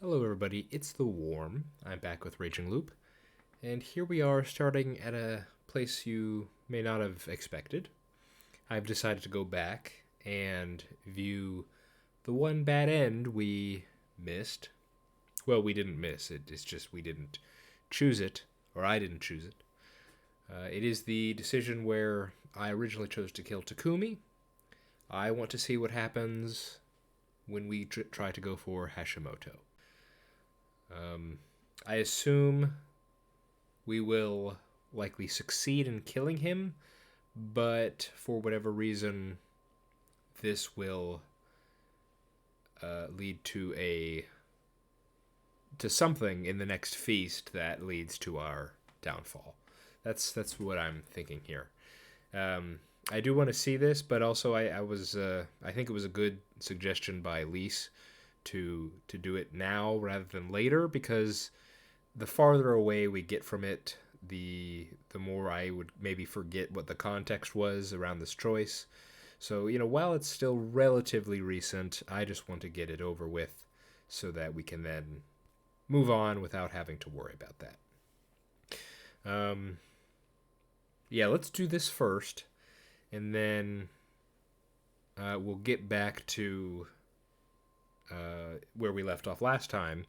Hello everybody, it's The Worm. I'm back with Raging Loop, and here we are starting at a place you may not have expected. I've decided to go back and view the one bad end we missed. Well, we didn't miss it, it's just we didn't choose it, or I didn't choose it. It is the decision where I originally chose to kill Takumi. I want to see what happens when we try to go for Hashimoto. I assume we will likely succeed in killing him, but for whatever reason, this will lead to something in the next feast that leads to our downfall. That's what I'm thinking here. I do want to see this, but also I think it was a good suggestion by Lise to do it now rather than later, because the farther away we get from it, the more I would maybe forget what the context was around this choice. So, while it's still relatively recent, I just want to get it over with so that we can then move on without having to worry about that. Yeah, let's do this first, and then we'll get back to where we left off last time,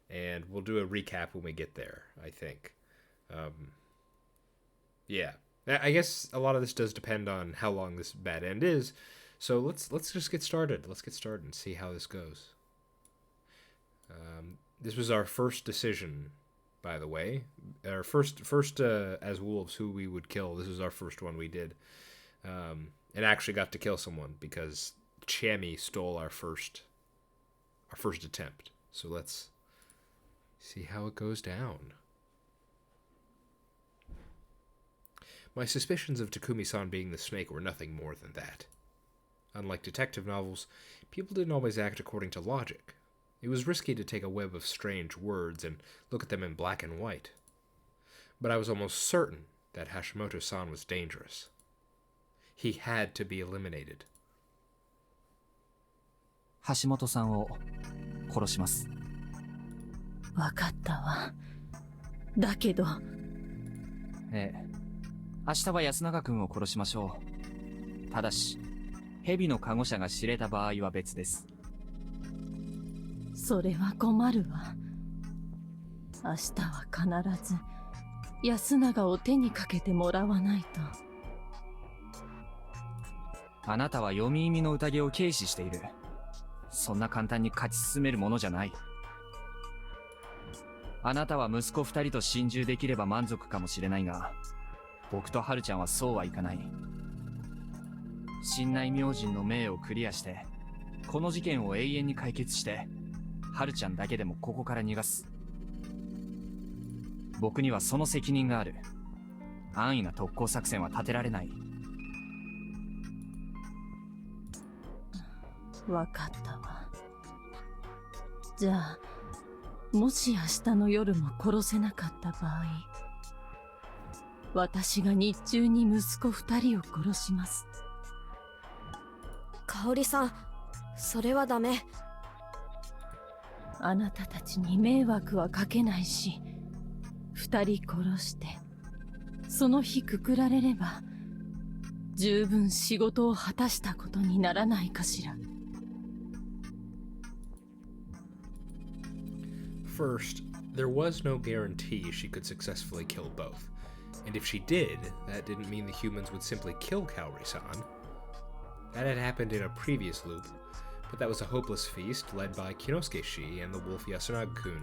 and we'll do a recap when we get there, I think. Yeah. I guess a lot of this does depend on how long this bad end is, so let's just get started. Let's get started and see how this goes. This was our first decision, by the way. Our first as wolves, who we would kill. This was our first one we did. And actually got to kill someone because Chami stole our first attempt. So let's see how it goes down. My suspicions of Takumi-san being the snake were nothing more than that. Unlike detective novels, people didn't always act according to logic. It was risky to take a web of strange words and look at them in black and white. But I was almost certain that Hashimoto-san was dangerous. He had to be eliminated. 橋本さんを殺します。わかったわ。だけど。ええ。明日は安永君を殺しましょう。ただし、蛇のカゴ車が知れた場合は別です。それは困るわ。明日は必ず安永を手にかけてもらわないと。あなたは読み意味の宴を軽視している。そんな簡単に勝ち進めるものじゃない。あなたは息子二人と心中できれば満足かもしれないが、僕とハルちゃんはそうはいかない。神内明神の命をクリアして、この事件を永遠に解決して、ハルちゃんだけでもここから逃がす。僕にはその責任がある。安易な特攻作戦は立てられない。わかったわ。じゃあ、もし明日の夜も殺せなかった場合、私が日中に息子二人を殺します。香織さん、それはダメ。あなたたちに迷惑はかけないし、二人殺して、その日くくられれば、十分仕事を果たしたことにならないかしら。First, there was no guarantee she could successfully kill both. And if she did, that didn't mean the humans would simply kill Kaori-san. That had happened in a previous loop, but that was a hopeless feast led by Kinosuke-shi and the wolf Yasunaga-kun.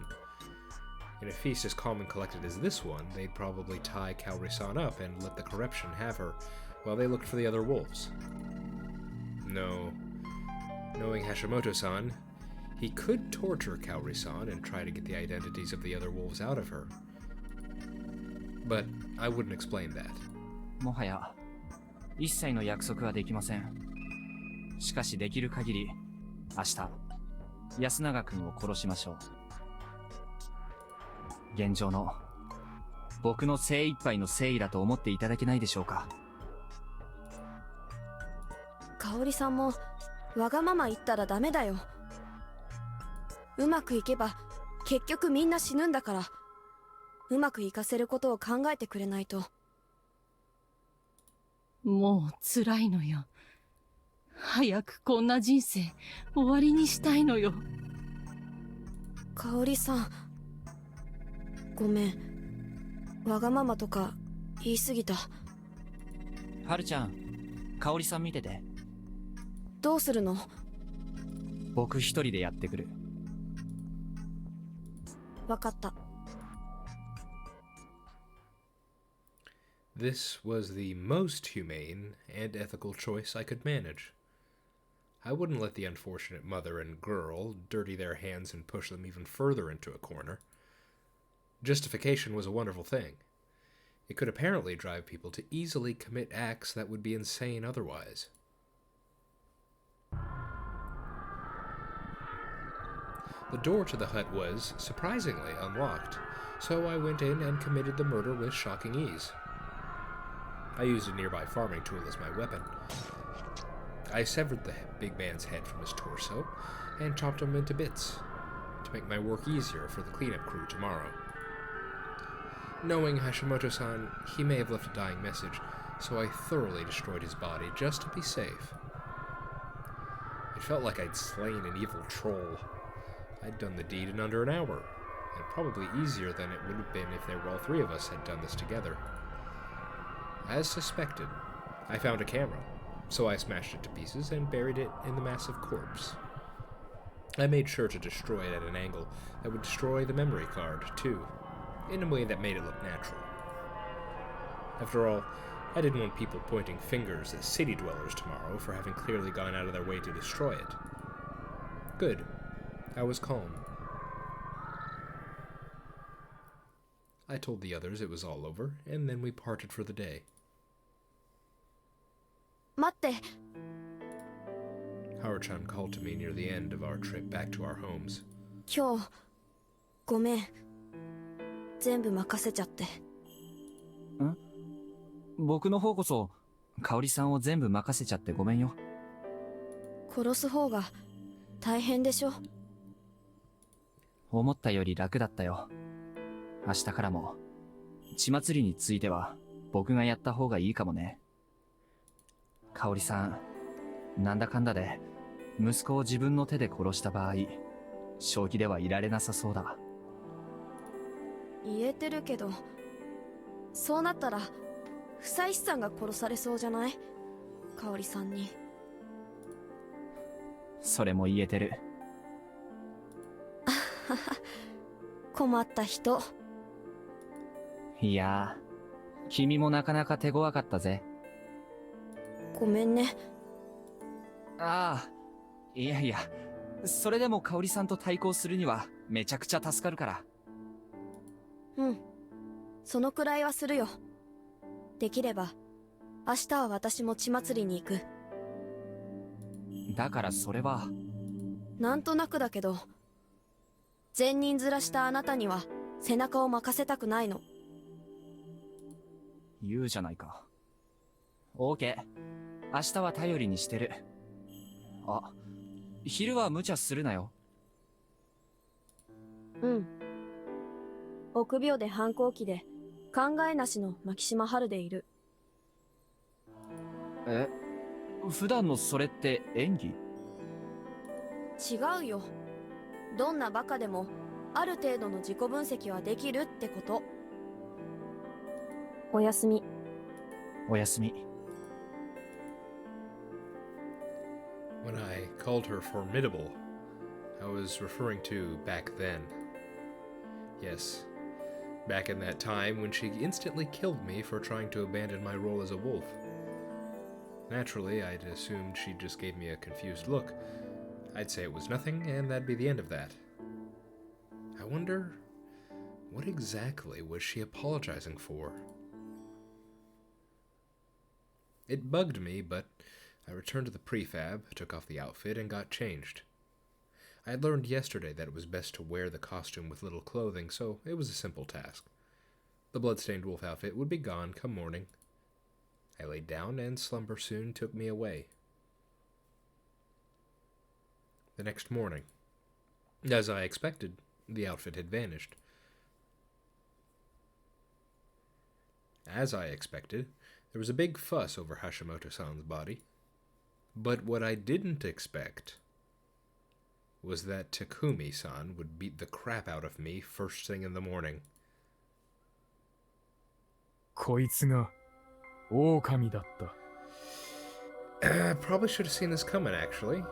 In a feast as calm and collected as this one, they'd probably tie Kaori-san up and let the corruption have her, while they looked for the other wolves. No. Knowing Hashimoto-san, he could torture Kaori-san and try to get the identities of the other wolves out of her. But I wouldn't explain that. もはや、一切の約束はできません。しかしできる限り、明日、安永君を殺しましょう。現状の、僕の精一杯の誠意だと思っていただけないでしょうか。香織さんも、わがまま言ったらダメだよ。うまくいけば結局みんな死ぬんだから、うまくいかせることを考えてくれないと。もう辛いのよ。早くこんな人生終わりにしたいのよ。香織さん、ごめん。わがままとか言い過ぎた。はるちゃん、香織さん見てて。どうするの？僕一人でやってくる。わかった。This was the most humane and ethical choice I could manage. I wouldn't let the unfortunate mother and girl dirty their hands and push them even further into a corner. Justification was a wonderful thing. It could apparently drive people to easily commit acts that would be insane otherwise. The door to the hut was, surprisingly, unlocked, so I went in and committed the murder with shocking ease. I used a nearby farming tool as my weapon. I severed the big man's head from his torso and chopped him into bits to make my work easier for the cleanup crew tomorrow. Knowing Hashimoto-san, he may have left a dying message, so I thoroughly destroyed his body just to be safe. It felt like I'd slain an evil troll. I'd done the deed in under an hour, and probably easier than it would have been if all three of us had done this together. As suspected, I found a camera, so I smashed it to pieces and buried it in the massive corpse. I made sure to destroy it at an angle that would destroy the memory card, too, in a way that made it look natural. After all, I didn't want people pointing fingers at city dwellers tomorrow for having clearly gone out of their way to destroy it. Good. I was calm. I told the others it was all over, and then we parted for the day. 待って。 Haru-chan called to me near the end of our trip back to our homes. 今日、ごめん。全部任せちゃって。僕の方こそ、香織さんを全部任せちゃってごめんよ。殺す方が大変でしょ。思ったより楽だったよ。明日からも、血祭りについては僕がやった方がいいかもね。香織さん、なんだかんだで息子を自分の手で殺した場合、正気ではいられなさそうだ。言えてるけど、そうなったら不妻子さんが殺されそうじゃない？香織さんに。それも言えてる。困った人。いやー、君もなかなか手強かったぜ。ごめんね。ああ、いやいや、それでも香織さんと対抗するにはめちゃくちゃ助かるから。うん、そのくらいはするよ。できれば明日は私も血祭りに行く。だからそれはなんとなくだけど、善人面したあなたには背中を任せたくないの。言うじゃないか。オーケー、明日は頼りにしてる。あ、昼は無茶するなよ。うん。臆病で反抗期で考えなしの牧島春でいる。え、普段のそれって演技？違うよ。どんなバカでもある程度の自己分析はできるってこと。おやすみ。おやすみ。When I called her formidable, I was referring to back then. Yes, back in that time when she instantly killed me for trying to abandon my role as a wolf. Naturally, I'd assumed she just gave me a confused look. I'd say it was nothing, and that'd be the end of that. I wonder, what exactly was she apologizing for? It bugged me, but I returned to the prefab, took off the outfit, and got changed. I had learned yesterday that it was best to wear the costume with little clothing, so it was a simple task. The blood-stained wolf outfit would be gone come morning. I laid down, and slumber soon took me away. The next morning, As I expected, the outfit had vanished. As I expected, there was a big fuss over Hashimoto-san's body. But what I didn't expect was that Takumi-san would beat the crap out of me first thing in the morning. こいつが狼だった。Probably should have seen this coming, actually.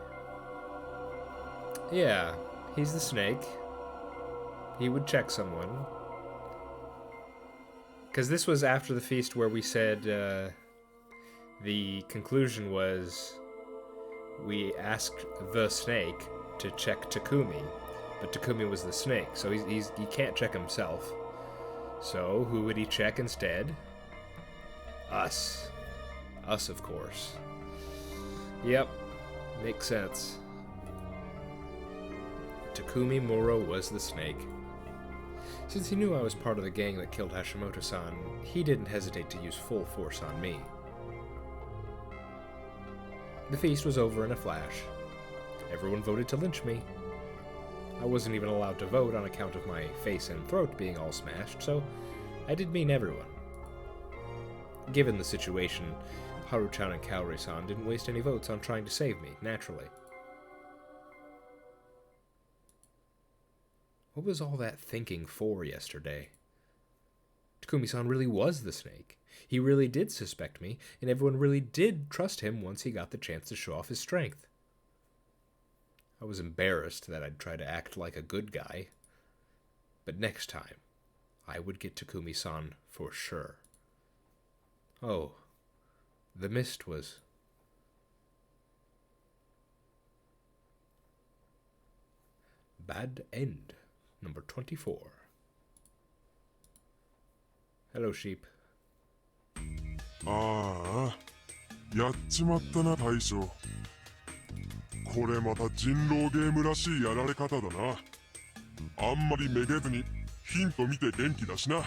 Yeah, he's the snake. He would check someone. Because this was after the feast where we said the conclusion was we asked the snake to check Takumi, but Takumi was the snake, so he can't check himself. So who would he check instead? Us. Us, of course. Yep, makes sense. Takumi Moro was the snake. Since he knew I was part of the gang that killed Hashimoto-san, he didn't hesitate to use full force on me. The feast was over in a flash. Everyone voted to lynch me. I wasn't even allowed to vote on account of my face and throat being all smashed, so I did mean everyone. Given the situation, Haru-chan and Kaori-san didn't waste any votes on trying to save me, naturally. What was all that thinking for yesterday? Takumi-san really was the snake. He really did suspect me, and everyone really did trust him once he got the chance to show off his strength. I was embarrassed that I'd try to act like a good guy. But next time, I would get Takumi-san for sure. Oh, the mist was... Bad end, number 24. Hello, sheep. ああ、やっちまったな大将。これまた人狼ゲームらしいやられ方だな。あんまりめげずにヒント見て元気だしな。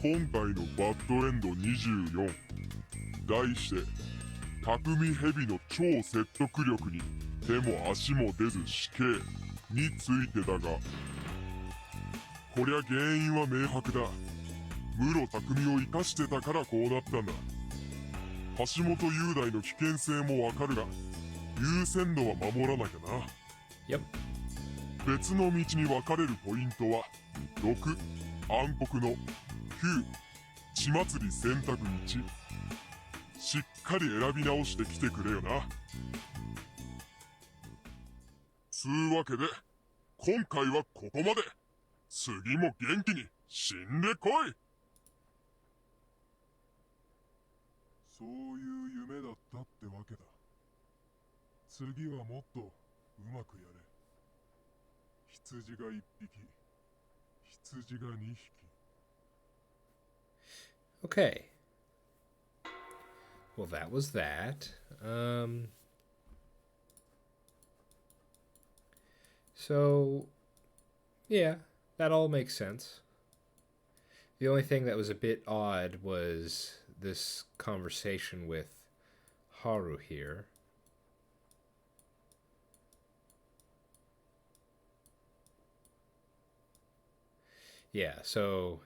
今回のバッドエンド24、題して匠蛇の超説得力に手も足も出ず死刑についてだが、こりゃ原因は明白だ。室匠を生かしてたからこうなったんだ。橋本雄大の危険性もわかるが、優先度は守らなきゃな。Yep. 別の道に分かれるポイントは、6、暗黒の9、血祭り選択1。しっかり選び直してきてくれよな。つうわけで、今回はここまで。次も元気に死んでこい。そういう夢だったってわけだ。次はもっとうまくやれ。羊が1匹、羊が2匹。Okay. Well, that was that. So, yeah, that all makes sense. The only thing that was a bit odd was this conversation with Haru here. Yeah, so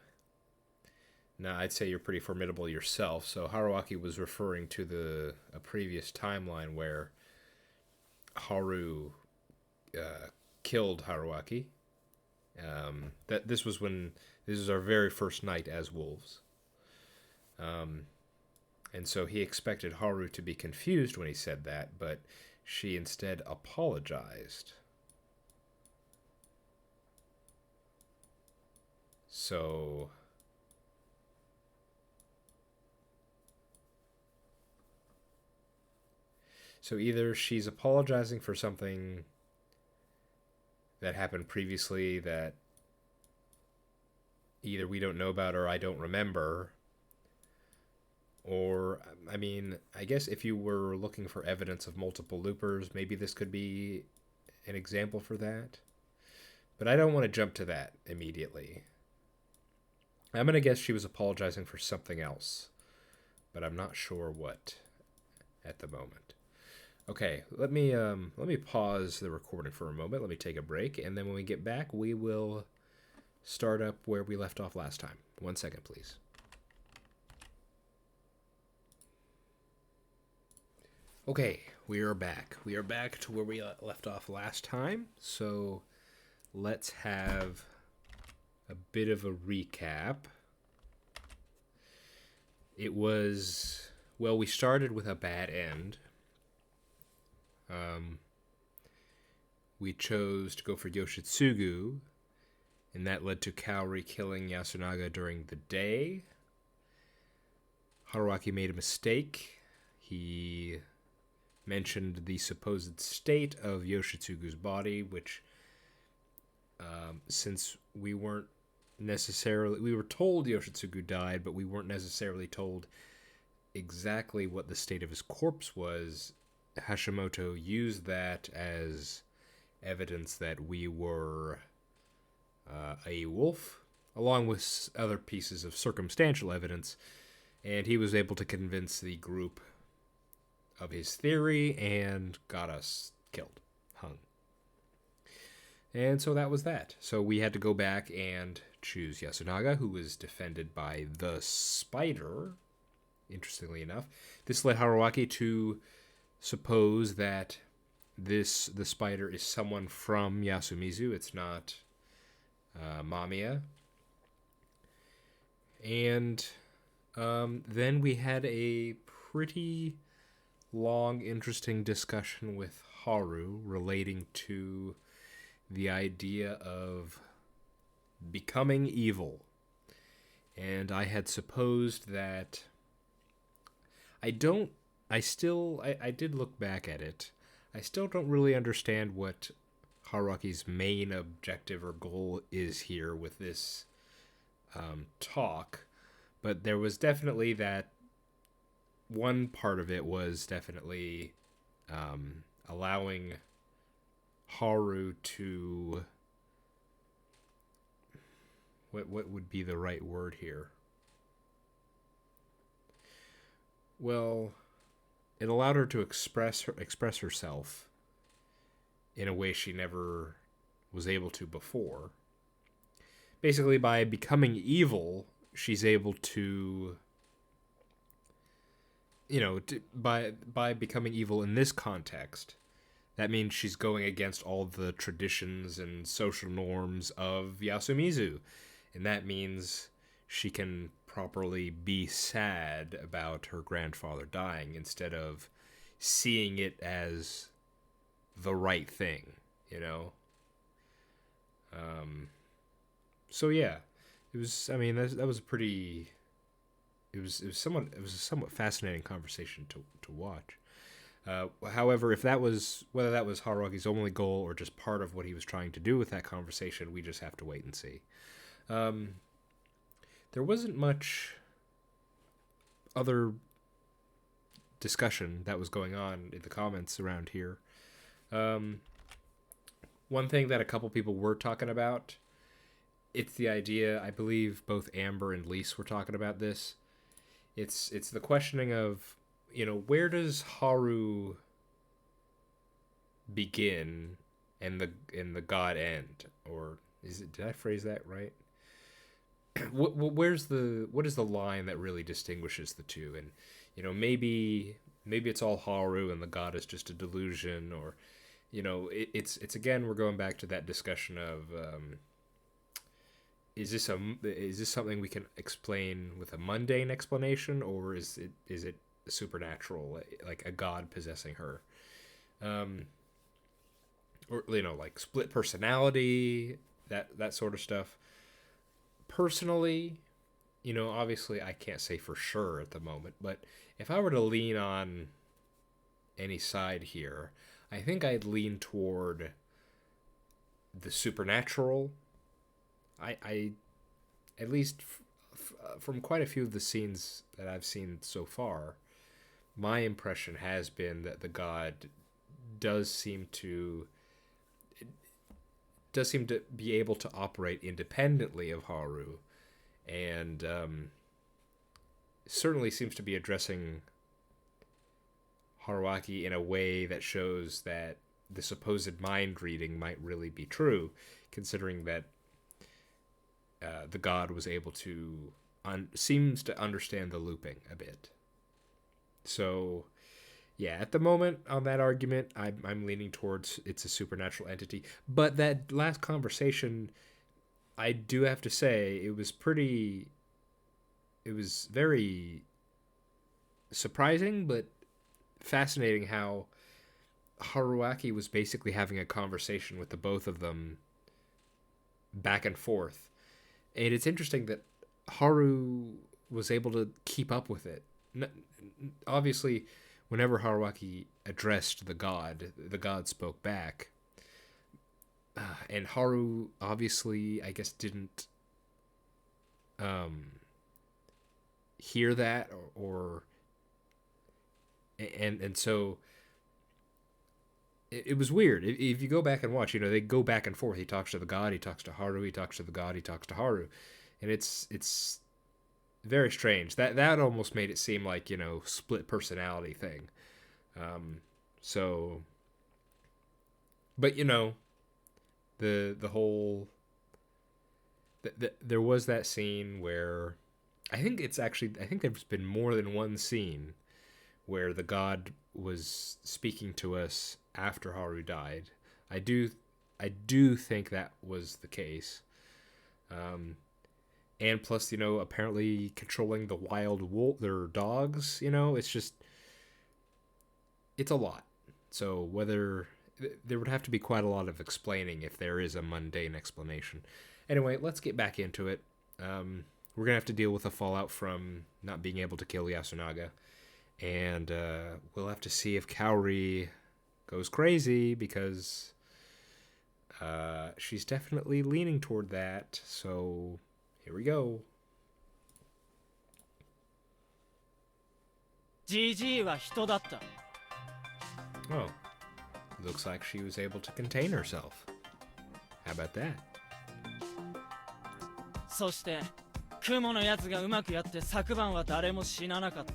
now I'd say you're pretty formidable yourself. So Haruaki was referring to a previous timeline where Haru killed Haruaki. That this was our very first night as wolves. And so he expected Haru to be confused when he said that, but she instead apologized. So either she's apologizing for something that happened previously that either we don't know about or I don't remember, or, I mean, I guess if you were looking for evidence of multiple loopers, maybe this could be an example for that. But I don't want to jump to that immediately. I'm going to guess she was apologizing for something else, but I'm not sure what at the moment. Okay, let me pause the recording for a moment. Let me take a break, and then when we get back, we will start up where we left off last time. 1 second, please. Okay, we are back. We are back to where we left off last time. So let's have a bit of a recap. It was, well, we started with a bad end. We chose to go for Yoshitsugu, and that led to Kaori killing Yasunaga during the day. Haruaki made a mistake. He mentioned the supposed state of Yoshitsugu's body, which, since we weren't necessarily, we were told Yoshitsugu died, but we weren't necessarily told exactly what the state of his corpse was. Hashimoto used that as evidence that we were a wolf, along with other pieces of circumstantial evidence, and he was able to convince the group of his theory and got us killed, hung. And so that was that. So we had to go back and choose Yasunaga, who was defended by the spider, interestingly enough. This led Haruaki to suppose that the spider is someone from Yasumizu. It's not Mamiya. And then we had a pretty long, interesting discussion with Haru relating to the idea of becoming evil. And I had supposed that I did look back at it. I still don't really understand what Haruki's main objective or goal is here with this talk, but there was definitely that one part of it was definitely allowing Haru to, what would be the right word here? Well, it allowed her to express herself in a way she never was able to before. Basically, by becoming evil, she's able to, by becoming evil in this context, that means she's going against all the traditions and social norms of Yasumizu. And that means she can properly be sad about her grandfather dying instead of seeing it as the right thing, So yeah, it was. I mean, that was a pretty. It was a somewhat fascinating conversation to watch. However, whether that was Haruki's only goal or just part of what he was trying to do with that conversation, we just have to wait and see. There wasn't much other discussion that was going on in the comments around here. One thing that a couple people were talking about, it's the idea, I believe both Amber and Lise were talking about this. It's the questioning of, where does Haru begin and the god end? Or did I phrase that right? What is the line that really distinguishes the two? And maybe it's all Haru and the god is just a delusion, or it's again, we're going back to that discussion of is this something we can explain with a mundane explanation, or is it supernatural, like a god possessing her, or like split personality, that sort of stuff. Personally, obviously I can't say for sure at the moment, but if I were to lean on any side here, I think I'd lean toward the supernatural. I at least from quite a few of the scenes that I've seen so far, my impression has been that the god does seem to be able to operate independently of Haru, and certainly seems to be addressing Haruaki in a way that shows that the supposed mind reading might really be true, considering that the god was able to seems to understand the looping a bit. So, yeah, at the moment on that argument, I'm leaning towards it's a supernatural entity. But that last conversation, I do have to say, it was very surprising, but fascinating how Haruaki was basically having a conversation with the both of them back and forth. And it's interesting that Haru was able to keep up with it. Obviously, whenever Haruaki addressed the god spoke back. And Haru obviously, I guess, didn't hear that or so it was weird. If you go back and watch, they go back and forth. He talks to the god, he talks to Haru, he talks to the god, he talks to Haru, and it's very strange. That almost made it seem like split personality thing. So, but the whole there was that scene where I think there's been more than one scene where the god was speaking to us after Haru died. I do think that was the case. And plus, apparently controlling the wild their dogs, it's a lot. So whether there would have to be quite a lot of explaining if there is a mundane explanation. Anyway, let's get back into it. We're gonna have to deal with the fallout from not being able to kill Yasunaga. And we'll have to see if Kaori goes crazy, because she's definitely leaning toward that. So here we go. GG は人だった。 Oh, looks like she was able to contain herself. How about that? そして雲のやつがうまくやって昨晩は誰も死ななかった。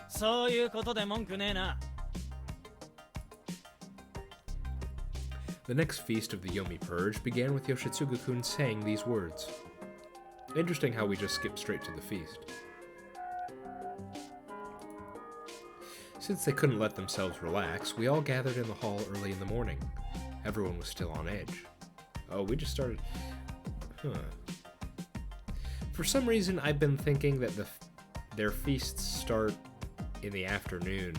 そういうことで文句ねえな。 The next feast of the Yomi Purge began with Yoshitsugu-kun saying these words. Interesting how we just skipped straight to the feast. Since they couldn't let themselves relax, we all gathered in the hall early in the morning. Everyone was still on edge. Oh, we just started... For some reason, I've been thinking that their feasts start in the afternoon.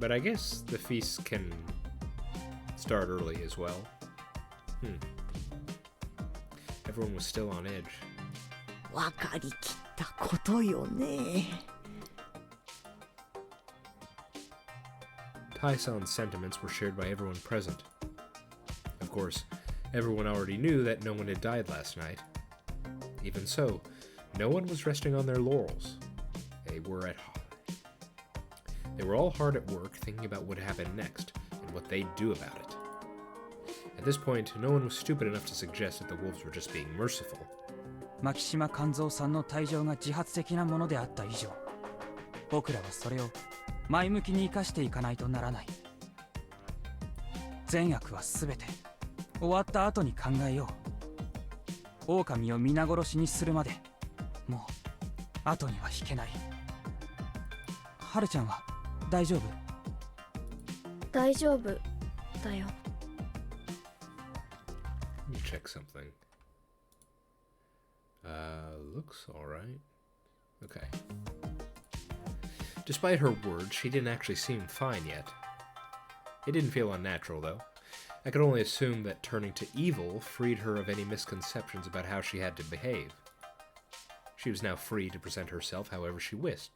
But I guess the feasts can start early as well. Everyone was still on edge. わかりきったことよね。 Tai-san's sentiments were shared by everyone present. Of course, everyone already knew that no one had died last night. Even so, no one was resting on their laurels. They were all hard at work thinking about what happened next and what they'd do about it. At this point, no one was stupid enough to suggest that the wolves were just being merciful. 牧島勘三さんの退場が自発的なものであった以上、僕らはそれを前向きに生かしていかないとならない。善悪はすべて終わった後に考えよう。狼を皆殺しにするまでもう後には引けない。はるちゃんは大丈夫？大丈夫だよ。 Let me check something. Looks alright. Okay. Despite her words, she didn't actually seem fine yet. It didn't feel unnatural, though. I could only assume that turning to evil freed her of any misconceptions about how she had to behave. She was now free to present herself however she wished.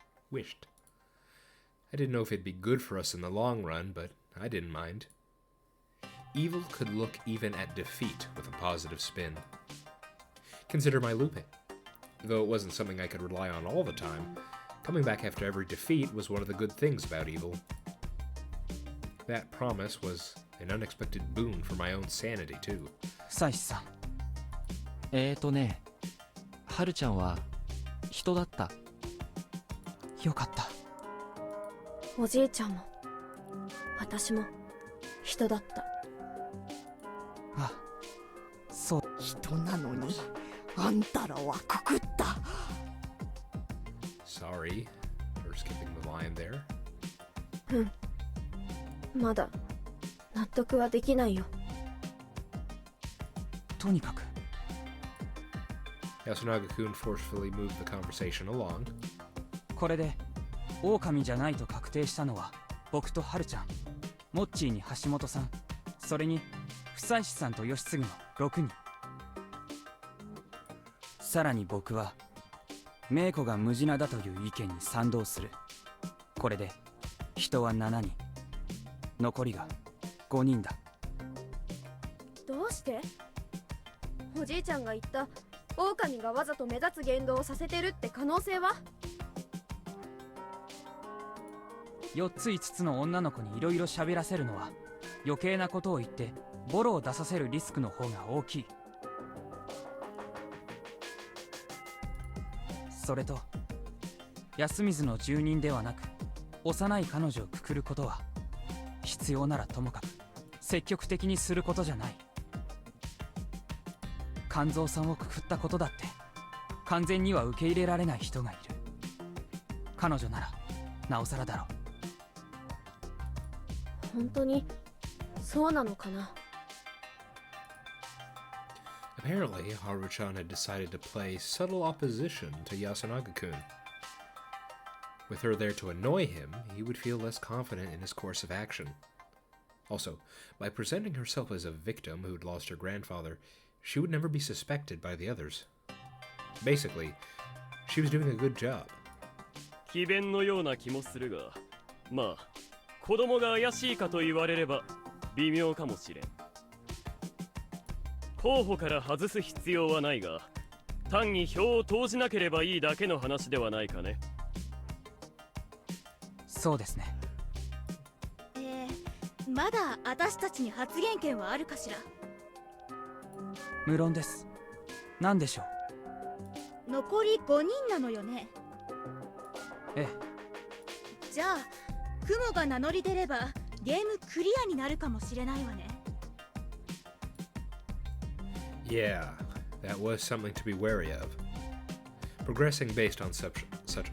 I didn't know if it'd be good for us in the long run, but I didn't mind. Evil could look even at defeat with a positive spin. Consider my looping. Though it wasn't something I could rely on all the time, coming back after every defeat was one of the good things about evil. That promise was an unexpected boon for my own sanity, too. サイスさん。はるちゃんは人だった。よかった。おじいちゃんも私も人だった。あ、そう。人なのにあんたらはくくった。 Sorry for skipping the line there. まだ納得はできないよ。とにかく Yasunaga-kun forcefully moved the conversation along. これで狼じゃないと確定したのは僕とハルちゃん、モッチーに橋本さん、それに久石さんと義継の6人。さらに僕はメイコが無地なだという意見に賛同する。これで人は7人、残りが5人だ。どうして？おじいちゃんが言った狼がわざと目立つ言動をさせてるって可能性は？4つ5つの女の子にいろいろ喋らせるのは余計なことを言ってボロを出させるリスクの方が大きい。それと安水の住人ではなく幼い彼女をくくることは必要ならともかく積極的にすることじゃない。肝臓さんをくくったことだって完全には受け入れられない人がいる。彼女ならなおさらだろう。本当にそうなのかな。 Apparently, Haru-chan had decided to play subtle opposition to Yasunaga-kun. With her there to annoy him, he would feel less confident in his course of action. Also, by presenting herself as a victim who'd lost her grandfather, she would never be suspected by the others. Basically, she was doing a good job. 詭弁のような気もするが、まあ子供が怪しいかと言われれば微妙かもしれん。候補から外す必要はないが、単に票を投じなければいいだけの話ではないかね。そうですね。まだ私たちに発言権はあるかしら。無論です。何でしょう。残り5人なのよね。ええ。じゃあ雲が名乗り出ればゲームクリアになるかもしれないわね。Yeah, that was something to be wary of. Progressing based on such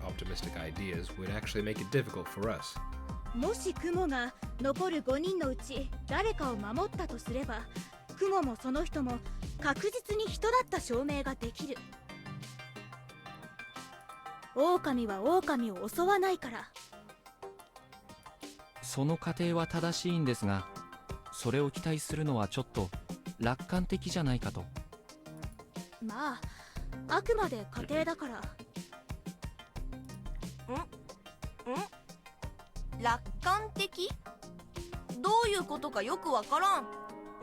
optimistic ideas would actually make it difficult for us. もし雲が残る5人のうち誰かを守ったとすれば、雲もその人も確実に人だった証明ができる。狼は狼を襲わないから。その過程は正しいんですが、それを期待するのはちょっと楽観的じゃないかと。まああくまで過程だから。楽観的？どういうことかよくわからん。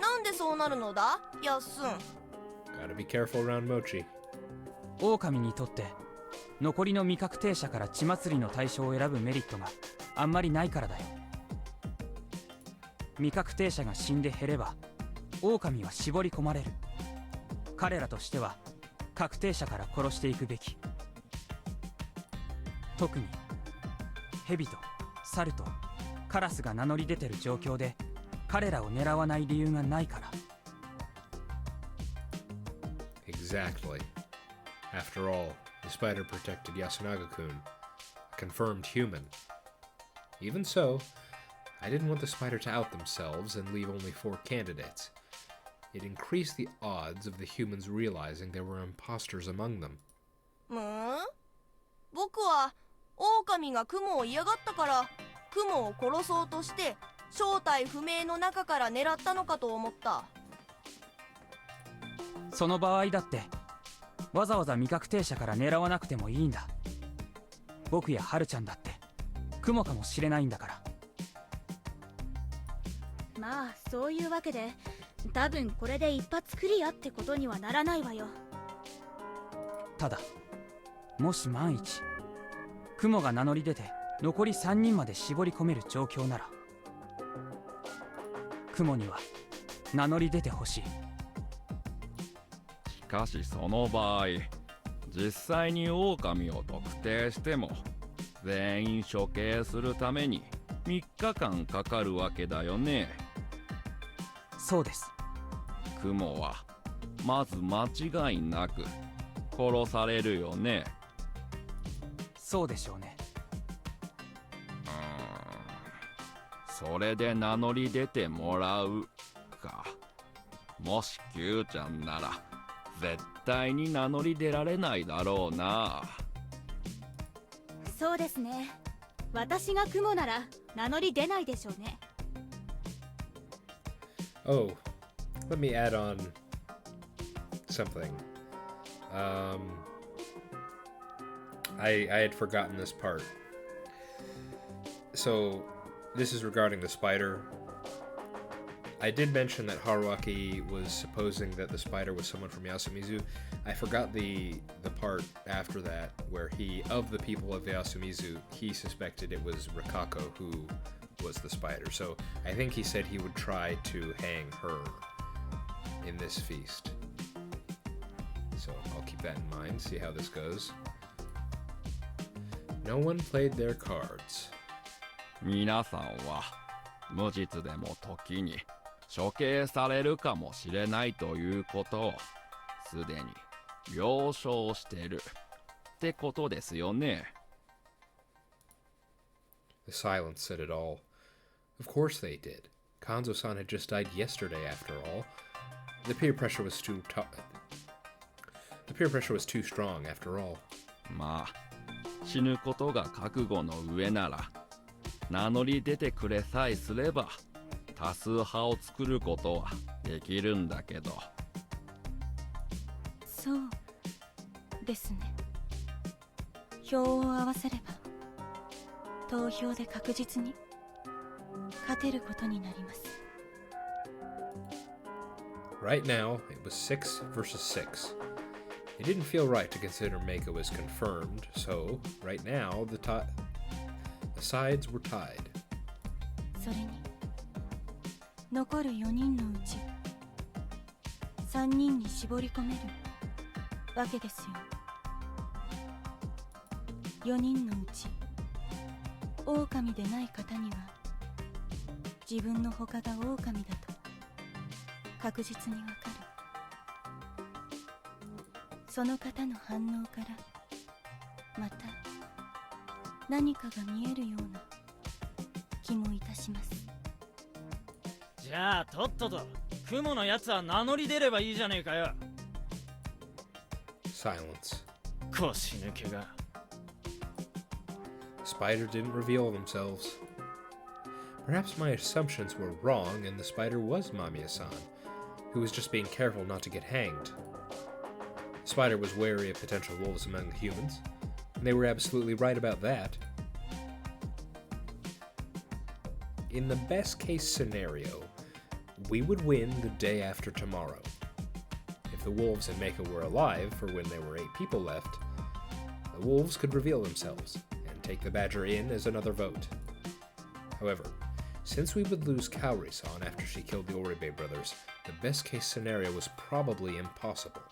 なんでそうなるのだ、やっすん。Gotta be careful around Mochi. 狼にとって残りの未確定者から血祭りの対象を選ぶメリットがあんまりないからだよ。未確定者が死んで減れば狼は絞り込まれる。彼らとしては確定者から殺していくべき。特に蛇と猿とカラスが名乗り出てる状況で彼らを狙わない理由がないから。 Exactly. After all, the spider protected Yasunaga-kun, a confirmed human. Even so, I didn't want the spider to out themselves and leave only 4 candidates. It increased the odds of the humans realizing there were imposters among them. 僕は狼が雲を嫌がったから雲を殺そうとして正体不明の中から狙ったのかと思った。その場合だってわざわざ未確定者から狙わなくてもいいんだ。僕やハルちゃんだって雲かもしれないんだから。まあそういうわけで多分これで一発クリアってことにはならないわよ。ただもし万一雲が名乗り出て残り3人まで絞り込める状況なら雲には名乗り出てほしい。しかしその場合実際に狼を特定しても全員処刑するために3日間かかるわけだよね。そうです。雲はまず間違いなく殺されるよね。そうでしょうね。それで名乗り出てもらうか。もし Q ちゃんなら絶対に名乗り出られないだろうな。そうですね。私が雲なら名乗り出ないでしょうね。Oh, let me add on something. I had forgotten this part. So, this is regarding the spider. I did mention that Haruaki was supposing that the spider was someone from Yasumizu. I forgot the part after that where he, of the people of Yasumizu, he suspected it was Rikako who was the spider. So I think he said he would try to hang her in this feast. So I'll keep that in mind, see how this goes. No one played their cards. 皆さんは無実でも時に処刑されるかもしれないということをすでに了承してるってことですよね。The silence said it all. Of course they did. Kanzo-san had just died yesterday after all. The peer pressure was too strong after all. まあ死ぬことが覚悟の上なら名乗り出てくれさえすれば多数派を作ることはできるんだけど。そうですね。票を合わせれば投票で確実に勝てることになります。Right now, it was 6 versus 6. It didn't feel right to consider Meiko was confirmed, so right now the sides were tied. それに残る4人のうち3人に絞り込めるわけですよ。4人のうち狼でない方には自分の他が狼だと確実にわかる。その方の反応からまた何かが見えるような気もいたします。じゃあとっとと雲のやつは名乗り出ればいいじゃねえかよ。Silence. 腰抜けが。Spider didn't reveal themselves. Perhaps my assumptions were wrong and the spider was Mamiya-san, who was just being careful not to get hanged. The spider was wary of potential wolves among the humans, and they were absolutely right about that. In the best case scenario, we would win the day after tomorrow. If the wolves and Meiko were alive for when there were 8 people left, the wolves could reveal themselves and take the badger in as another vote. However, since we would lose Kaori-san after she killed the Oribe brothers, the best case scenario was probably impossible.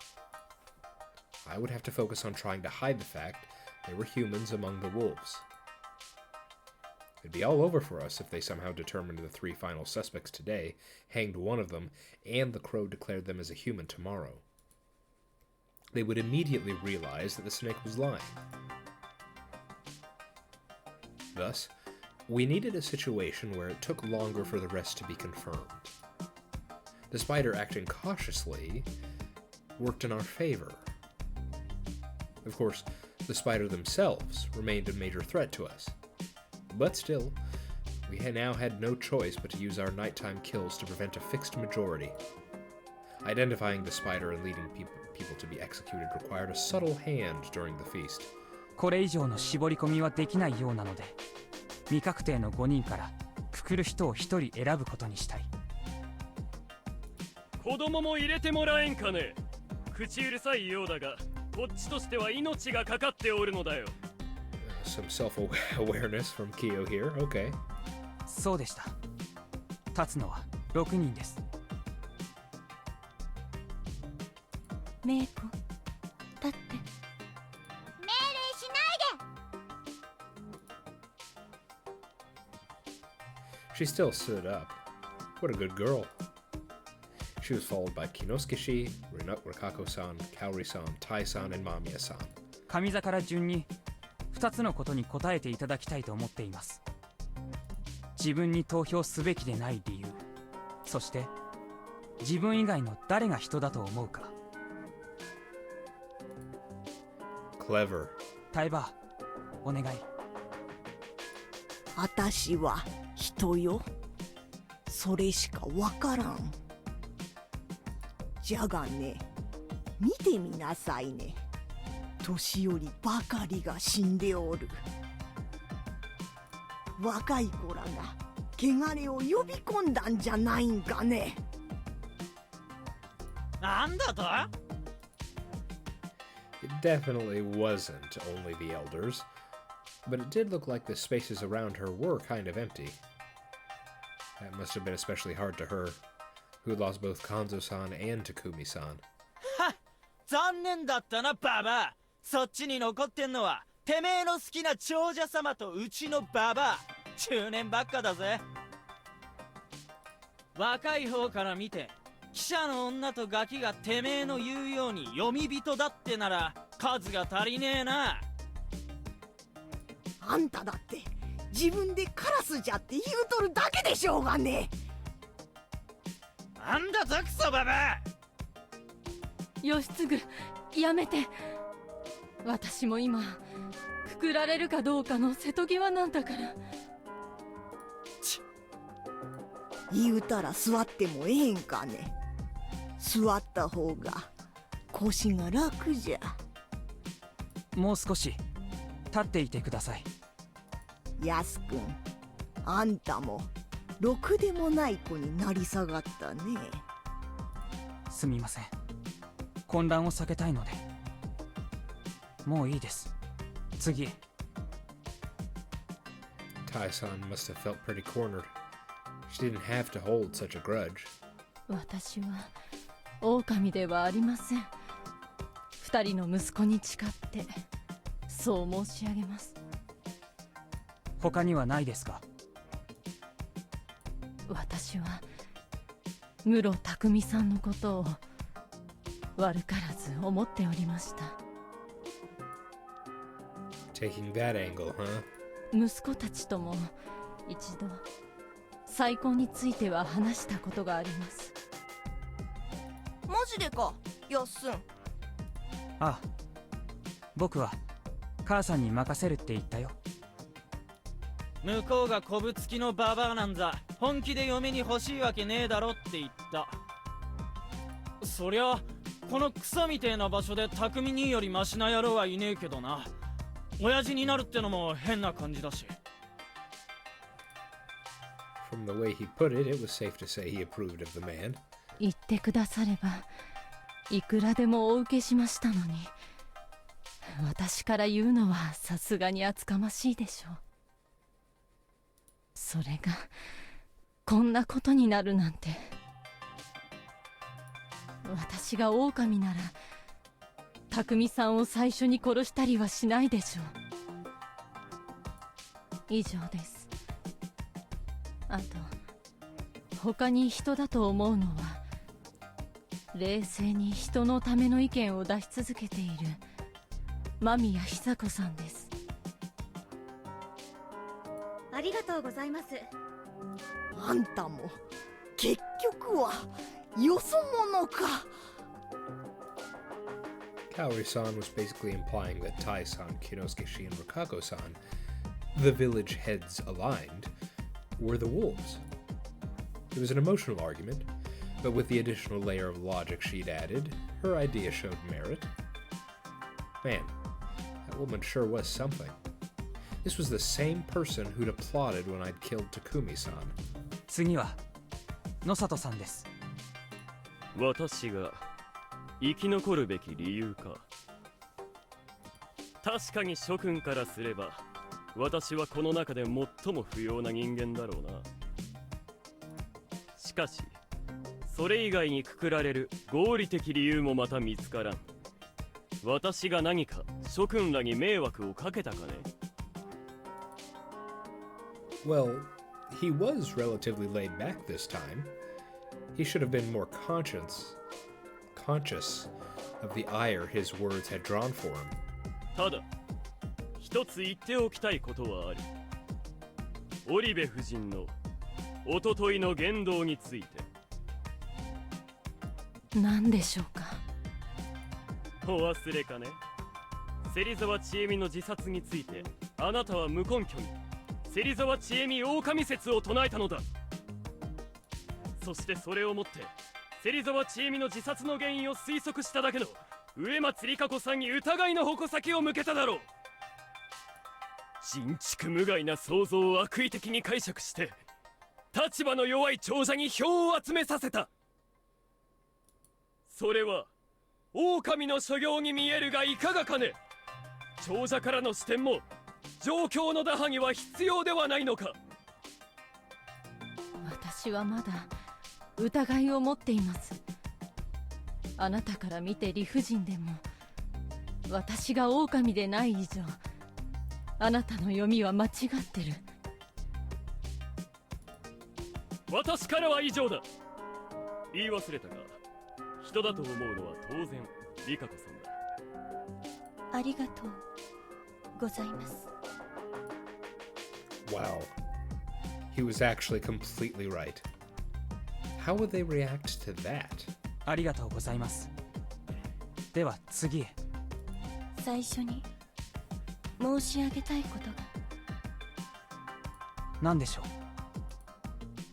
I would have to focus on trying to hide the fact there were humans among the wolves. It'd be all over for us if they somehow determined the 3 final suspects today, hanged one of them, and the crow declared them as a human tomorrow. They would immediately realize that the snake was lying. Thus, we needed a situation where it took longer for the rest to be confirmed. The spider acting cautiously worked in our favor. Of course, the spider themselves remained a major threat to us. But still, we now had no choice but to use our nighttime kills to prevent a fixed majority. Identifying the spider and leading people to be executed required a subtle hand during the feast. これ以上の絞り込みはできないようなので、未確定の5人からくくる人を1人選ぶことにしたい。子供も入れてもらえんかね。口うるさいようだが、こっちとしては命がかかっておるのだよ。Some self-awareness from Kyo here. Okay. そうでした。立つのは6人です。メイコ、立って。She still stood up. What a good girl. She was followed by Kinosuke-shi, Rikako-san, Kaori-san, Tai-san, and Mamiya-san. 上座から順に2つのことに答えていただきたいと思っています。自分に投票すべきでない理由、そして自分以外の誰が人だと思うか。Clever. タイバー、お願い。私は人よ。それしかわからん。じゃがね、見てみなさいね。年寄りばかりが死んでおる。若い子らが汚れを呼び込んだんじゃないんかね。なんだと？ It definitely wasn't only the elders, but it did look like the spaces around her were kind of empty. That must have been especially hard to her, who lost both Kanzo-san and Takumi-san. はっ、残念だったな、ババア。そっちに残ってんのはてめえの好きな長者様とうちのババア。中年ばっかだぜ。若い方から見て記者の女とガキがてめえの言うように読み人だってなら数が足りねえな。あんただって自分でカラスじゃって言うとるだけでしょうがね。なんだぞクソババア。義継、やめて。私も今くくられるかどうかの瀬戸際なんだから。言うたら座ってもええんかね。座った方が腰が楽じゃ。もう少し立っていてください。やすくん、あんたもろくでもない子になり下がったね。すみません、混乱を避けたいので。もういいです。次。Tai-san must have felt pretty cornered. She didn't have to hold such a grudge. 私は狼ではありません。二人の息子に誓ってそう申し上げます。他にはないですか？私は室匠さんのことを悪からず思っておりました。Taking that angle, huh? 息子たちとも一度再婚については話したことがあります。マジでか、やっすん。ああ、僕は母さんに任せるって言ったよ。向こうがこぶつきのババアなんざ本気で嫁に欲しいわけねえだろって言った。そりゃこのクソみてえな場所で匠兄よりマシな野郎はいねえけどな。親父になるってのも変な感じだし。 From the way he put it, it was safe to say he approved of the man. 言ってくださればいくらでもお受けしましたのに、私から言うのはさすがに厚かましいでしょう。それがこんなことになるなんて。私が狼なら匠さんを最初に殺したりはしないでしょう。以上です。あと他に人だと思うのは、冷静に人のための意見を出し続けている間宮久子さんです。ありがとうございます。あんたも結局はよそ者か。Kaori-san was basically implying that Tai-san, Kinosuke-shi, and Rikako-san, the village heads aligned, were the wolves. It was an emotional argument, but with the additional layer of logic she'd added, her idea showed merit. Man, that woman sure was something. This was the same person who'd applauded when I'd killed Takumi-san. 次は野里さんです。私が生き残るべき理由か。確かに諸君からすれば私はこの中で最も不要な人間だろうな。しかしそれ以外にくくられる合理的理由もまた見つからん。私が何か諸君らに迷惑をかけたかね。 Well, he was relatively laid back this time. He should have been more conscious of the ire his words had drawn for him. ただ一つ言っておきたいことはある。オリベ夫人のおとといの言動について。何でしょうか。お忘れかね。芹沢千恵美の自殺についてあなたは無根拠に芹沢千恵美狼説を唱えたのだ。そしてそれをもって芹沢千恵美の自殺の原因を推測しただけの植松里香子さんに疑いの矛先を向けただろう。人畜無害な想像を悪意的に解釈して立場の弱い長者に票を集めさせた。それは狼の所業に見えるがいかがかね。長者からの視点も状況の打破には必要ではないのか。私はまだ疑いを持っています。あなたから見て理不尽でも私が狼でない以上あなたの読みは間違ってる。私からは以上だ。言い忘れたが人だと思うのは当然リカ子さんだ。ありがとうございます。 Wow. He was actually completely right. How would they react to that? ありがとうございます。では次へ。最初に申し上げたいことが。何でしょ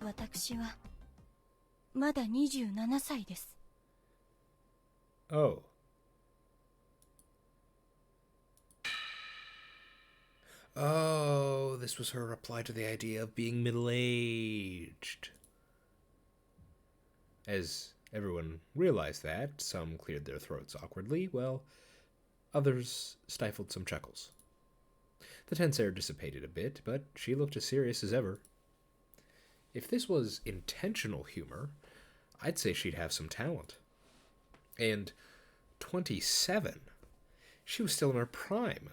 う。私はまだ27歳です。 Oh. Oh, this was her reply to the idea of being middle-aged. As everyone realized that, some cleared their throats awkwardly, while others stifled some chuckles. The tense air dissipated a bit, but she looked as serious as ever. If this was intentional humor, I'd say she'd have some talent. And 27. She was still in her prime.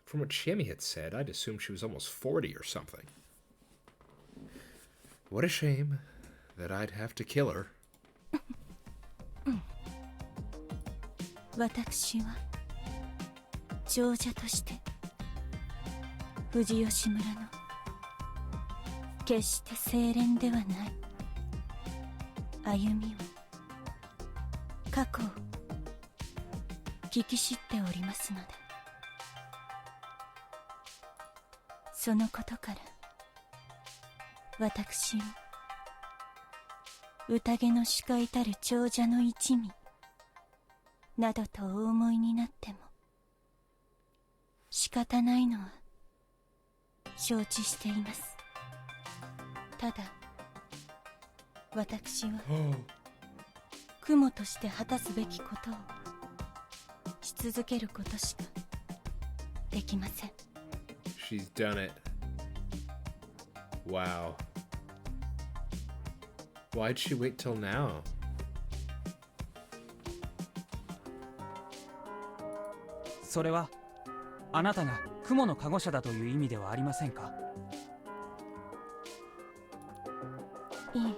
From what Chiemi had said, I'd assume she was almost 40 or something. What a shame that I'd have to kill her. 私は長者として富士吉村の決して清廉ではない歩みを過去を聞き知っておりますので、そのことから私を宴の司会たる長者の一味などとお思いになっても仕方ないのは承知しています。ただ私は雲として果たすべきことをし続けることしかできません。 She's done it. Wow. Why'd she wait till now? それはあなたが雲の加護者だという意味ではありませんか。いい。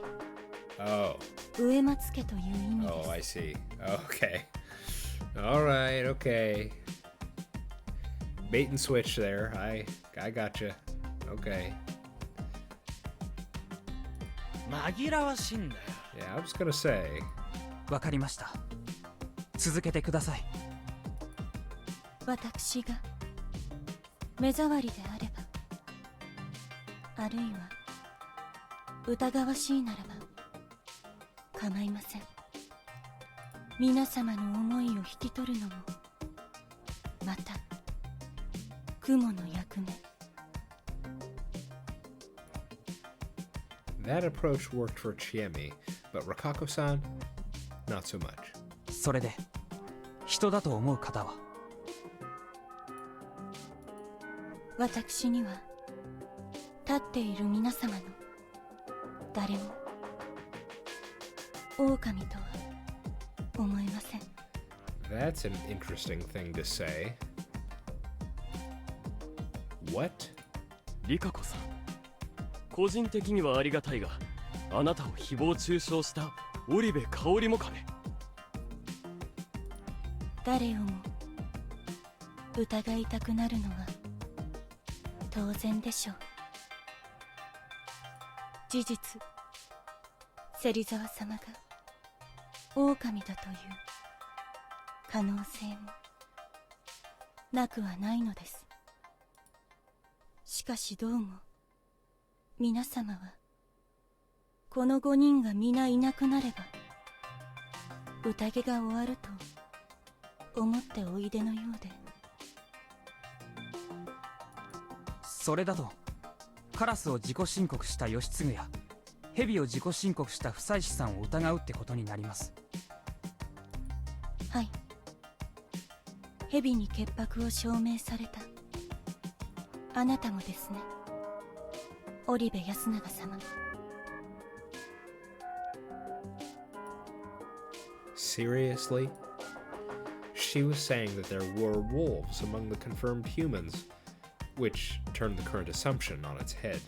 Oh. 植松家という意味です。 Oh, I see. Okay. All right, okay. Bait and switch there. I gotcha. Okay. 紛らわしいんだよ。 Yeah, I was gonna say. わかりました。続けてください。私が目障りであれば、あるいは疑わしいならば構いません。皆様の思いを引き取るのもまた雲の役目。 That approach worked for Chiemi, but Rakako-san, not so much. それで人だと思う方は。私には立っている皆様の誰も狼とは思えません。 That's an interesting thing to say. What? リカ子さん、個人的にはありがたいが、あなたを誹謗中傷した織部香織もかね。誰をも疑いたくなるのは当然でしょう。事実、芹沢様が狼だという可能性もなくはないのです。しかしどうも皆様はこの5人が皆いなくなれば宴が終わると思っておいでのようで。それだとカラスを自己申告した義継や蛇を自己申告した不妻子さんを疑うってことになります。はい。蛇に潔白を証明されたあなたもですね、織部安永様。Seriously? She was saying that there were wolves among the confirmed humans, which turned the current assumption on its head.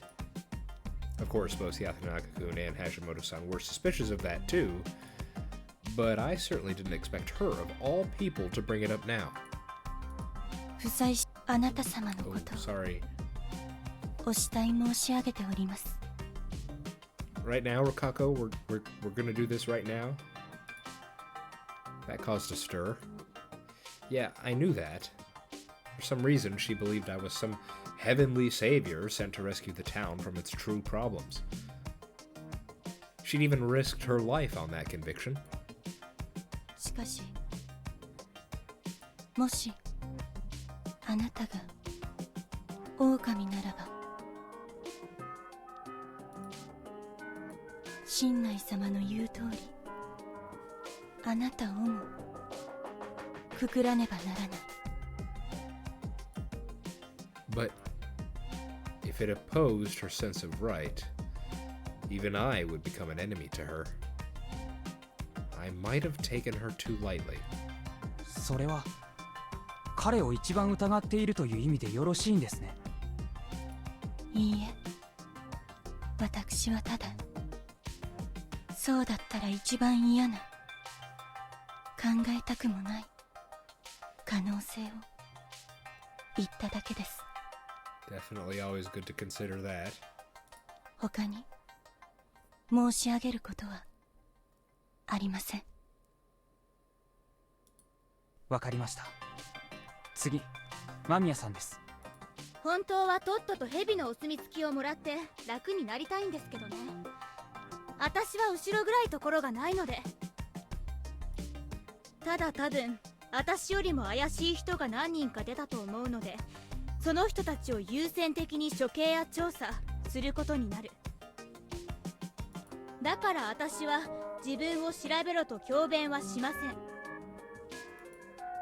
Of course, both Yatanaka-kun and Hashimoto-san were suspicious of that too, but I certainly didn't expect her, of all people, to bring it up now. 不妻子あなた様のこ Oh, と sorry. お慕い申し上げております。 Right now, Rokako? We're gonna do this right now? That caused a stir. Yeah, I knew that. For some reason, she believed I was some heavenly savior sent to rescue the town from its true problems. She'd even risked her life on that conviction. しかしもしあなたが狼ならば、親内様の言う通りあなたをもくくらねばならない。 But if it opposed her sense of right, even I would become an enemy to her. I might have taken her too lightly. それは彼を一番疑っているという意味でよろしいんですね。いいえ、私はただそうだったら一番嫌な、考えたくもない可能性を言っただけです。 Definitely always good to consider that. 他に申し上げることはありません。わかりました。次、間宮さんです。本当はとっとと蛇のお墨付きをもらって楽になりたいんですけどね。私は後ろ暗いところがないので。ただ多分私よりも怪しい人が何人か出たと思うので、その人たちを優先的に処刑や調査することになる。だから私は自分を調べろと強弁はしません。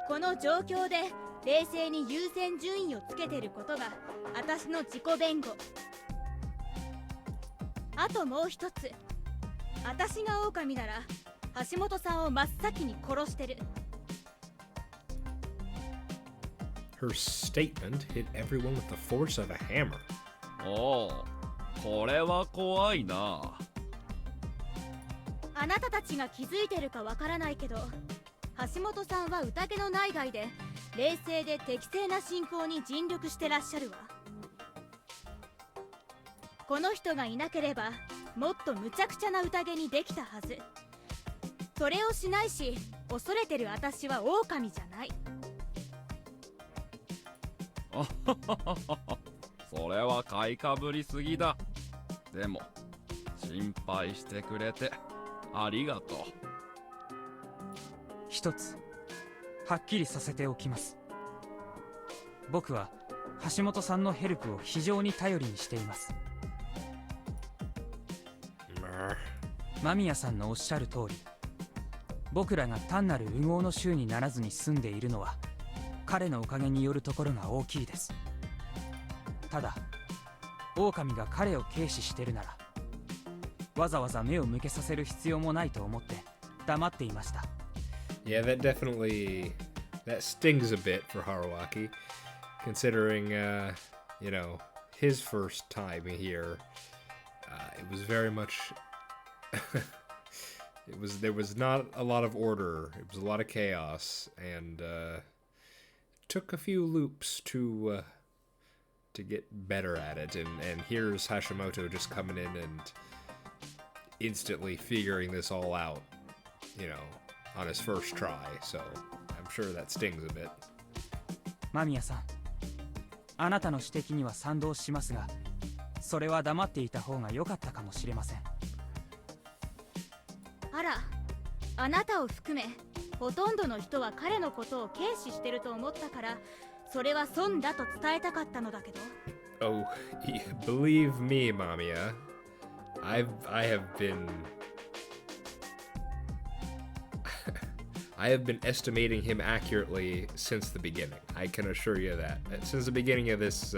この状況で冷静に優先順位をつけてることが私の自己弁護。あともう一つ、私が狼なら橋本さんを真っ先に殺してる。 Her statement hit everyone with the force of a hammer. おお、これは怖いな。あなたたちが気づいてるかわからないけど、橋本さんは宴の内外で冷静で適正な進行に尽力してらっしゃるわ。この人がいなければもっと無茶苦茶な宴にできたはず。それをしないし、恐れてる私は狼じゃない。それは買いかぶりすぎだ。でも心配してくれてありがとう。一つはっきりさせておきます。僕は橋本さんのヘルプを非常に頼りにしています。間宮さんのおっしゃる通り、僕らが単なる烏合の衆にならずに済んでいるのは彼のおかげによるところが大きいです。ただ狼が彼を軽視してるならわざわざ目を向けさせる必要もないと思って黙っていました。 Yeah, that definitely that stings a bit for Haruaki, considering you know, his first time here. It was very much. There was not a lot of order. It was a lot of chaos, and took a few loops to get better at it. And here's Hashimoto just coming in and instantly figuring this all out, on his first try. So I'm sure that stings a bit. 間宮さん、あなたの指摘には賛同しますが、それは黙っていた方が良かったかもしれません。あら、あなたを含めほとんどの人は彼のことを軽視してると思ったから、それは損だと伝えたかったのだけど。Oh, believe me, Mamiya. I have been I have been estimating him accurately since the beginning. I can assure you that. Since the beginning of this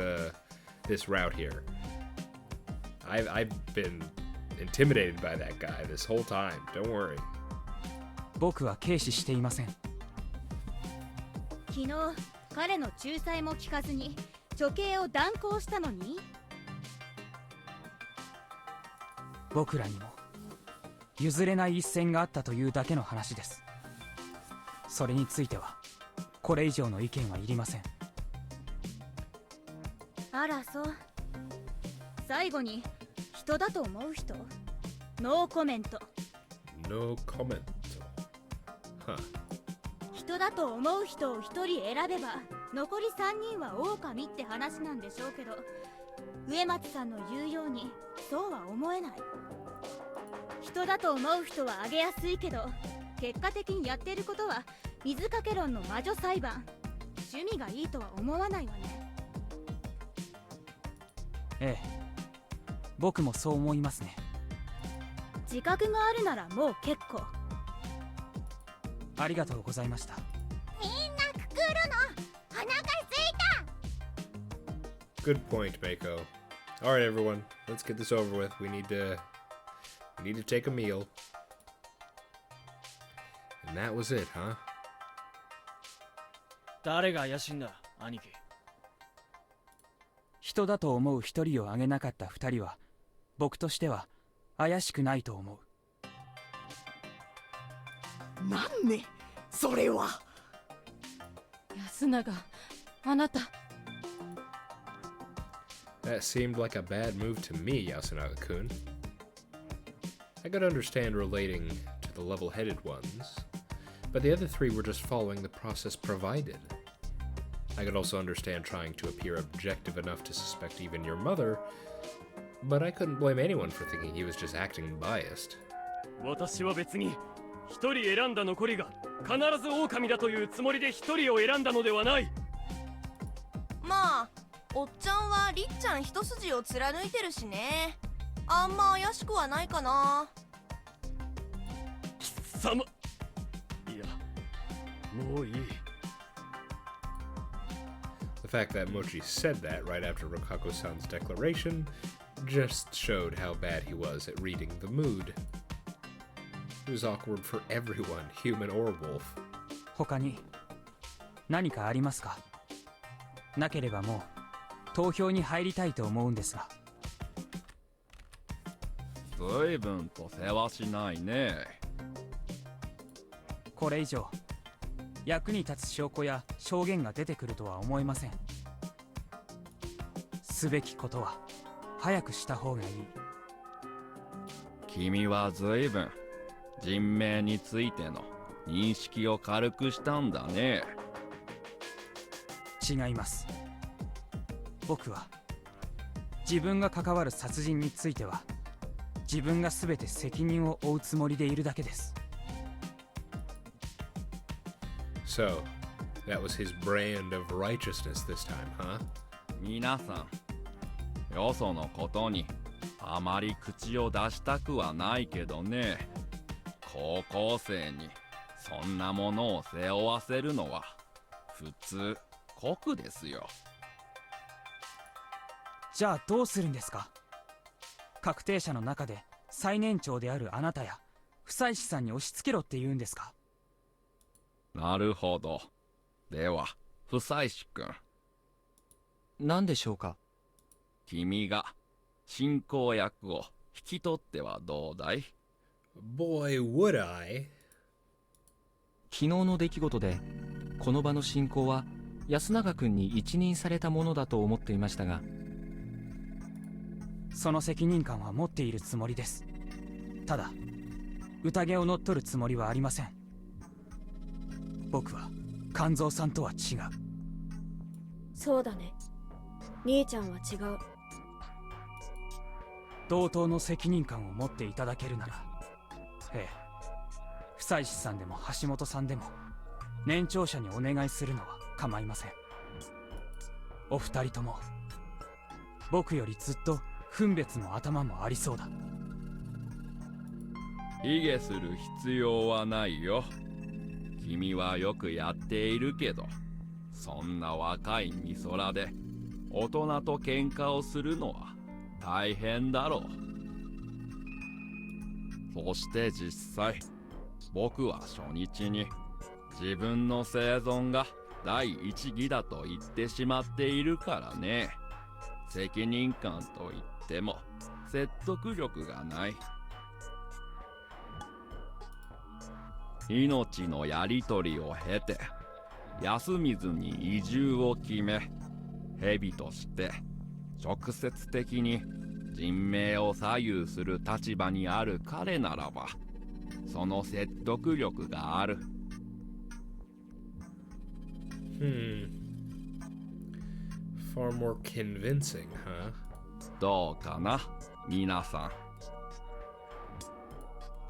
route here. I've been intimidated by that guy this whole time. Don't worry. 僕は軽視していません。昨日彼の仲裁も聞かずに処刑を断行したのに。僕らにも譲れない一線があったというだけの話です。それについてはこれ以上の意見はいりません。あらそう。最後に人だと思う人？ノーコメント。No comment. Huh. 人だと思う人を一人選べば残り3人は狼って話なんでしょうけど、植松さんの言うようにそうは思えない。人だと思う人はあげやすいけど、結果的にやってることは水かけ論の魔女裁判。趣味がいいとは思わないわね。ええ、僕もそう思いますね。自覚があるならもう結構。ありがとうございました。みんなくくるの、お腹すいた。 Good point, Mako. All right, everyone, let's get this over with. We need to take a meal. And that was it, huh? 誰が怪しいんだ、兄貴。人だと思う一人を挙げなかった二人は、僕としては怪しくないと思う。なんね、それは。安永、あなた。That seemed like a bad move to me, Yasunaga-kun. I could understand relating to the level-headed ones, but the other three were just following the process provided. I could also understand trying to appear objective enough to suspect even your mother, but I couldn't blame anyone for thinking he was just acting biased. 私は別に一人選んだ残りが必ず狼だというつもりで一人を選んだのではない。まあおっちゃんはりっちゃん一筋を貫いてるしね。あんま怪しくはないかな。貴様、いや、もういい。The fact that Mochi said that right after Rokako-san's declaration just showed how bad he was at reading the mood. It was awkward for everyone, human or wolf. 他に何かありますか？なければもう投票に入りたいと思うんですが。随分と世話しないね。これ以上役に立つ証拠や証言が出てくるとは思えません。すべきことは早くした方がいい。君は随分人命についての認識を軽くしたんだね。違います。僕は自分が関わる殺人については自分が全て責任を負うつもりでいるだけです。So, that was his brand of righteousness this time, huh? 皆さん、よそのことにあまり口を出したくはないけどね。高校生にそんなものを背負わせるのは普通酷ですよ。じゃあどうするんですか？確定者の中で最年長であるあなたや不妻子さんに押し付けろって言うんですか？なるほど。では不妻子くん、何でしょうか？君が進行役を引き取ってはどうだい？ Boy, would I. 昨日の出来事でこの場の進行は安永君に一任されたものだと思っていましたが、その責任感は持っているつもりです。ただ宴を乗っ取るつもりはありません。僕は肝臓さんとは違う。そうだね。兄ちゃんは違う。同等の責任感を持っていただけるなら、ええ、久石さんでも橋本さんでも年長者にお願いするのは構いません。お二人とも僕よりずっと分別の頭もありそうだ。卑下する必要はないよ。君はよくやっているけど、そんな若い美空で大人と喧嘩をするのは大変だろう。そして実際僕は初日に自分の生存が第一義だと言ってしまっているからね。責任感と言っても説得力がない。命のやり取りを経て休みずに移住を決め、蛇として直接的に人命を左右する立場にある彼ならば、その説得力がある。Far more convincing, huh? どうかな、皆さん。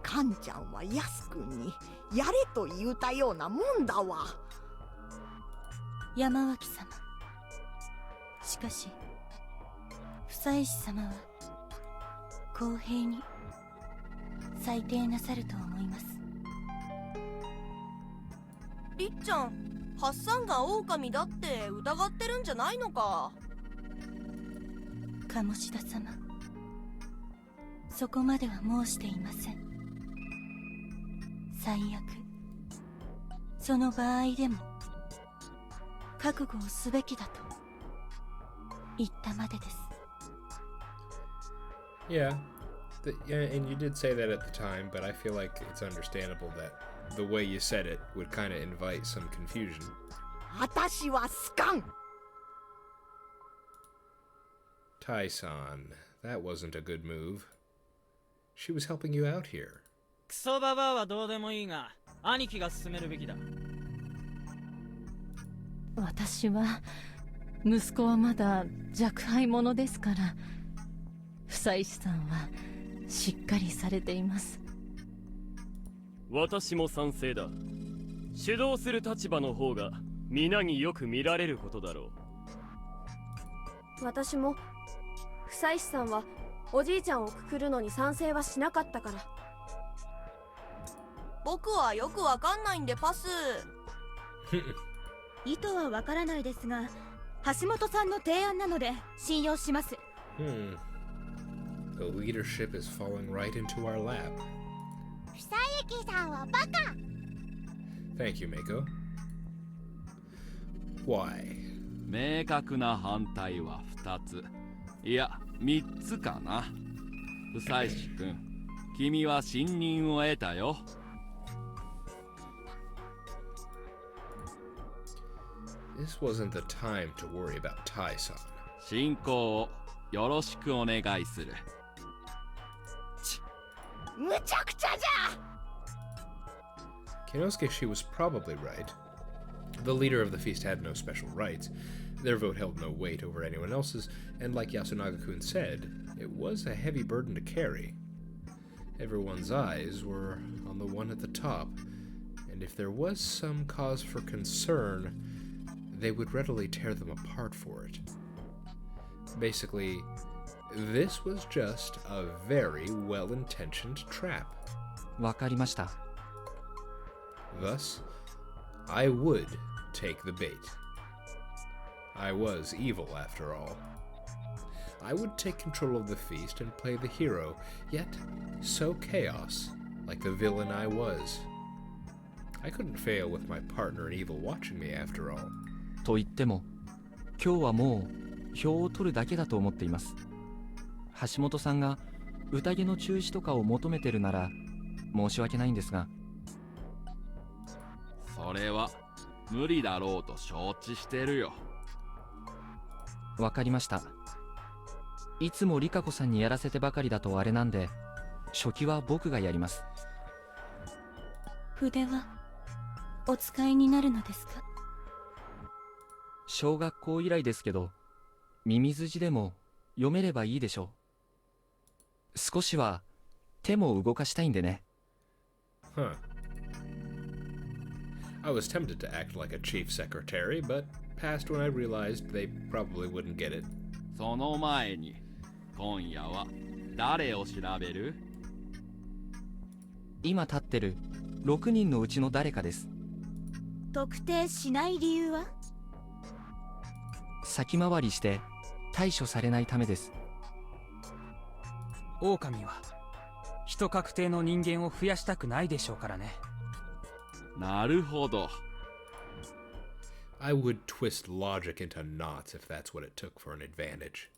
カンちゃんはヤス君にやれと言うたようなもんだわ。山脇様、しかし房石様は公平に裁定なさると思います。りっちゃん、ハッサンが狼だって疑ってるんじゃないのか。鴨志田様、そこまでは申していません。最悪その場合でも覚悟をすべきだと言ったまでです。 Yeah, yeah, and you did say that at the time, but I feel like it's understandable that the way you said it would kind of invite some confusion. 私は好かん。Tai-san, that wasn't a good move. She was helping you out here. クソババアはどうでもいいが、兄貴が進めるべきだ。私は息子はまだ若輩者ですから、房石さんはしっかりされています。私も賛成だ。主導する立場の方が皆によく見られることだろう。私も房石さんはおじいちゃんをくくるのに賛成はしなかったから。僕はよくわかんないんでパス。意図はわからないですが、橋本さんの提案なので信用します。The leadership is falling right into our lap. 房石さんはバカ。 Thank you, Mako. Why? 明確な反対は2つ、いや3つかな。房石君、君は信任を得たよ。This wasn't the time to worry about Tai-san. 進行をよろしくお願いする。むちゃくちゃじゃ。 Kinosuke, she was probably right. The leader of the feast had no special rights. Their vote held no weight over anyone else's, and like Yasunaga-kun said, it was a heavy burden to carry. Everyone's eyes were on the one at the top, and if there was some cause for concern, they would readily tear them apart for it. Basically, this was just a very well-intentioned trap. わかりました。 Thus, I would take the bait. I was evil after all. I would take control of the feast and play the hero, yet sow chaos like the villain I was. I couldn't fail with my partner in evil watching me after all. と言っても、今日はもう票を取るだけだと思っています。橋本さんが宴の中止とかを求めてるなら申し訳ないんですが。それは無理だろうと承知してるよ。わかりました。いつもリカ子さんにやらせてばかりだとあれなんで、初期は僕がやります。筆はお使いになるのですか？小学校以来ですけど、ミミズ字でも読めればいいでしょう。少しは手も動かしたいんでね。Huh. I was tempted to act like a chief secretary, but passed when I realized they probably wouldn't get it. その前に今夜は誰を調べる？今立ってる6人のうちの誰かです。特定しない理由は？先回りして対処されないためです。狼は人確定の人間を増やしたくないでしょうからね。なるほど。I would twist logic into knots if that's what it took for an advantage.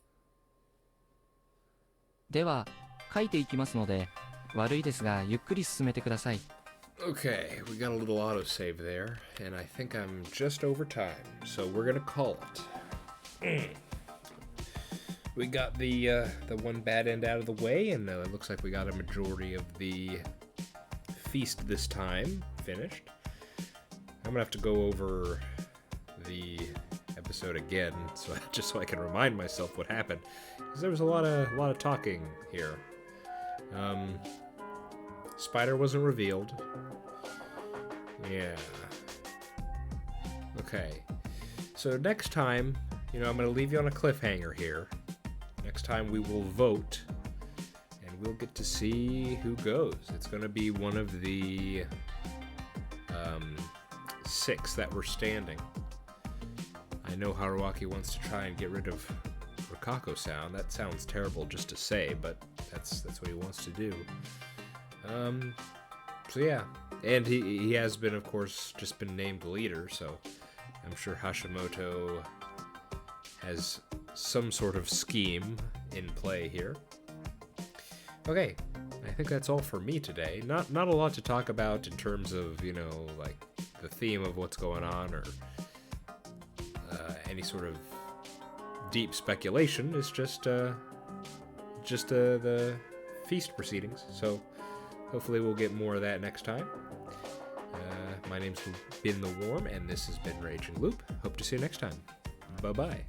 では書いていきますので、悪いですがゆっくり進めてください。Okay, we got a little autosave there, and I think I'm just over time, so we're gonna call it. We got the one bad end out of the way, and it looks like we got a majority of the feast this time finished. I'm gonna have to go over the episode again, just so I can remind myself what happened, because there was a lot of talking here. Spider wasn't revealed. Yeah. Okay. So next time, I'm going to leave you on a cliffhanger here. Next time we will vote, and we'll get to see who goes. It's going to be one of the 6 that were standing. I know Haruaki wants to try and get rid of Rokako-sound. That sounds terrible just to say, but that's what he wants to do. So yeah, and he has been, of course, just been named leader, so I'm sure Hashimoto has some sort of scheme in play here. Okay, I think that's all for me today. Not a lot to talk about in terms of, like the theme of what's going on or any sort of deep speculation. It's just the feast proceedings, so hopefully we'll get more of that next time. My name's been The Worm, and this has been Raging Loop. Hope to see you next time. Bye-bye.